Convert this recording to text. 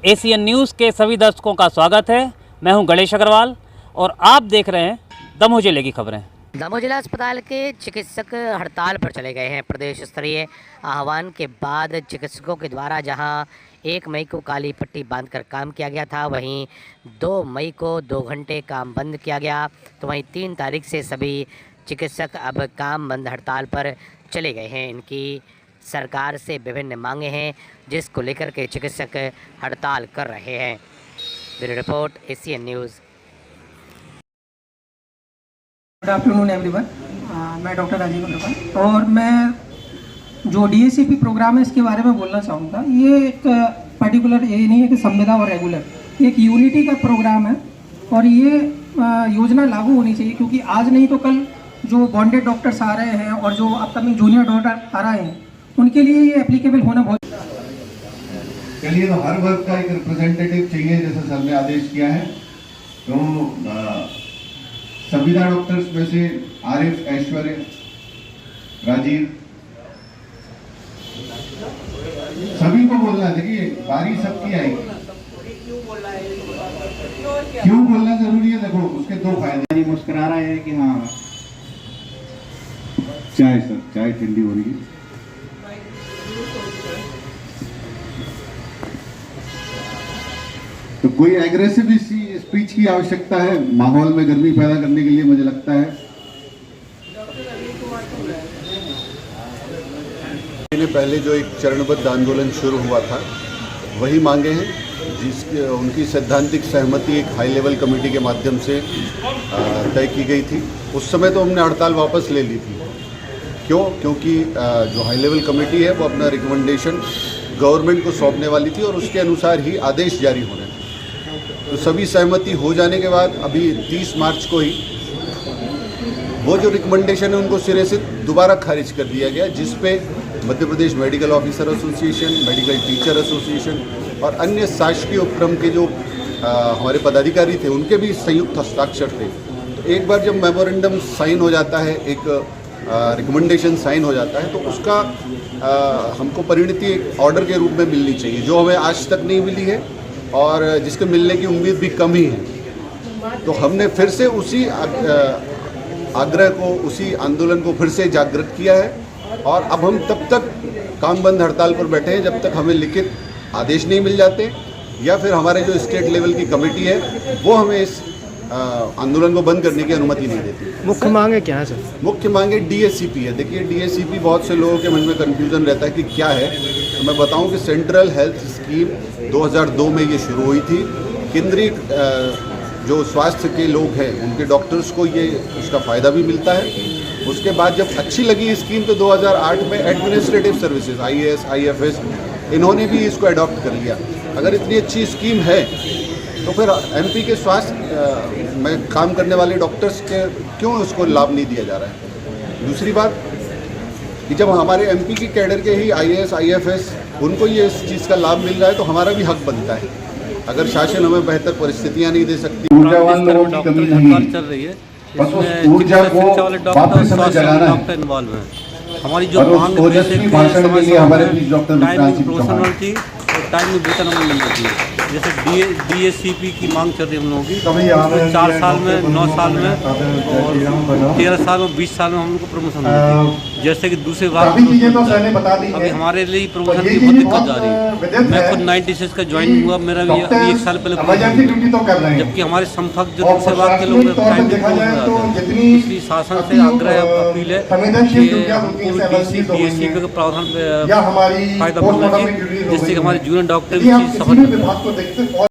Asian news के सभी दर्शकों का स्वागत है। मैं हूं गणेश अग्रवाल और आप देख रहे हैं दमोह जिले की खबरें। दमोह जिला अस्पताल के चिकित्सक हड़ताल पर चले गए हैं। प्रदेश स्तरीय आह्वान के बाद चिकित्सकों के द्वारा जहां 1 मई को काली पट्टी बांधकर काम किया गया था, वहीं 2 मई को 2 घंटे काम बंद किया गया, तो वहीं 3 तारीख से सभी चिकित्सक अब काम बंद हड़ताल पर चले गए हैं। इनकी सरकार से विभिन्न मांगे हैं, जिसको लेकर के चिकित्सक हड़ताल कर रहे हैं। Bureau report, Asian news. Good afternoon everyone. मैं डॉक्टर राजीव अग्रवाल और मैं जो DACP प्रोग्राम है इसके बारे में बोलना चाहूँगा। ये एक पर्टिकुलर ये नहीं है कि संविदा और रेगुलर, एक यूनिटी का प्रोग्राम है और ये योजना लागू होनी चाहिए, क्योंकि आज नहीं तो कल जो बॉन्डेड डॉक्टर्स आ रहे हैं और जो अपकमिंग जूनियर डॉक्टर आ रहे हैं उनके लिए ये एप्लीकेबल होना बहुत। चलिए, तो हर वर्ग का एक रिप्रेजेंटेटिव चाहिए जैसा सर ने आदेश किया है। तो संविदा डॉक्टर्स में से आरिफ, ऐश्वर्य, राजीव, सभी को बोलना है। देखिए, बारी सबकी आएगी। क्यों बोलना जरूरी है? देखो, उसके 2 फायदे। मुस्कुरा रहे हैं कि हाँ चाय सर, चाय ठंडी हो रही है। तो कोई एग्रेसिव स्पीच की आवश्यकता है माहौल में गर्मी पैदा करने के लिए, मुझे लगता है। पहले जो एक चरणबद्ध आंदोलन शुरू हुआ था वही मांगे हैं, जिसके उनकी सैद्धांतिक सहमति एक हाई लेवल कमेटी के माध्यम से तय की गई थी। उस समय तो हमने हड़ताल वापस ले ली थी। क्यों? क्योंकि जो हाई लेवल कमेटी है वो अपना रिकमेंडेशन गवर्नमेंट को सौंपने वाली थी और उसके अनुसार ही आदेश जारी होने थे। तो सभी सहमति हो जाने के बाद अभी 30 मार्च को ही वो जो रिकमेंडेशन है उनको सिरे से दोबारा खारिज कर दिया गया, जिस पे Madhya Pradesh medical officer association, medical teacher association और अन्य शासकीय उपक्रम के जो हमारे पदाधिकारी थे उनके भी संयुक्त हस्ताक्षर थे। तो एक बार जब मेमोरेंडम साइन हो जाता है, एक रिकमेंडेशन साइन हो जाता है, तो उसका हमको परिणति एक ऑर्डर के रूप में मिलनी चाहिए, जो हमें आज तक नहीं मिली है और जिसके मिलने की उम्मीद भी कम ही है। तो हमने फिर से उसी आग्रह को, उसी आंदोलन को फिर से जागृत किया है और अब हम तब तक काम बंद हड़ताल पर बैठे हैं जब तक हमें लिखित आदेश नहीं मिल जाते या फिर हमारे जो स्टेट लेवल की कमेटी है वो हमें इस आंदोलन को बंद करने की अनुमति नहीं देती। मुख्य मांगे क्या है सर? मुख्य मांगे DACP है। देखिए, DACP बहुत से लोगों के मन में कन्फ्यूज़न रहता है कि क्या है। तो मैं बताऊं कि सेंट्रल हेल्थ स्कीम 2002 में ये शुरू हुई थी। केंद्रीय जो स्वास्थ्य के लोग हैं उनके डॉक्टर्स को ये उसका फ़ायदा भी मिलता है। उसके बाद जब अच्छी लगी स्कीम तो 2008 में एडमिनिस्ट्रेटिव सर्विसेज IAS, IFS इन्होंने भी इसको अडॉप्ट कर लिया। अगर इतनी अच्छी स्कीम है तो फिर MP के स्वास्थ्य में काम करने वाले डॉक्टर्स के क्यों उसको लाभ नहीं दिया जा रहा है? दूसरी बात कि जब हमारे MP की कैडर के ही IAS, IFS उनको ये इस चीज़ का लाभ मिल रहा है तो हमारा भी हक बनता है। अगर शासन हमें बेहतर परिस्थितियाँ नहीं दे सकती, ऊर्जावान लोगों की कमी नहीं चल रही है, बस उस ऊर्जा को वापस हमें जगाना है। इन्वॉल्व है। हमारी जो मांग भाषण के लिए हमारे बीच डॉक्टर प्रोफेशनलिटी और टाइम में वेतन हमें मिल जाती है। जैसे DACP की मांग चल रही है हम लोगों की, 4 साल में, 9 साल में और 13 साल और 20 साल में हम लोग को प्रमोशन मिलती है। जैसे कि दूसरे बार अभी हमारे लिए प्रमोशन की बहुत दिक्कत जा रही है। मैं खुद 96 का ज्वाइन हुआ, मेरा भी 1 साल पहले, जबकि हमारे समकक्ष जो दूसरे बार के लोग टाइम इसलिए शासन से आग्रह अपील है कि DACP का प्रावधान फायदा मिलना चाहिए, जिससे कि हमारे जूनियर डॉक्टर भी सफल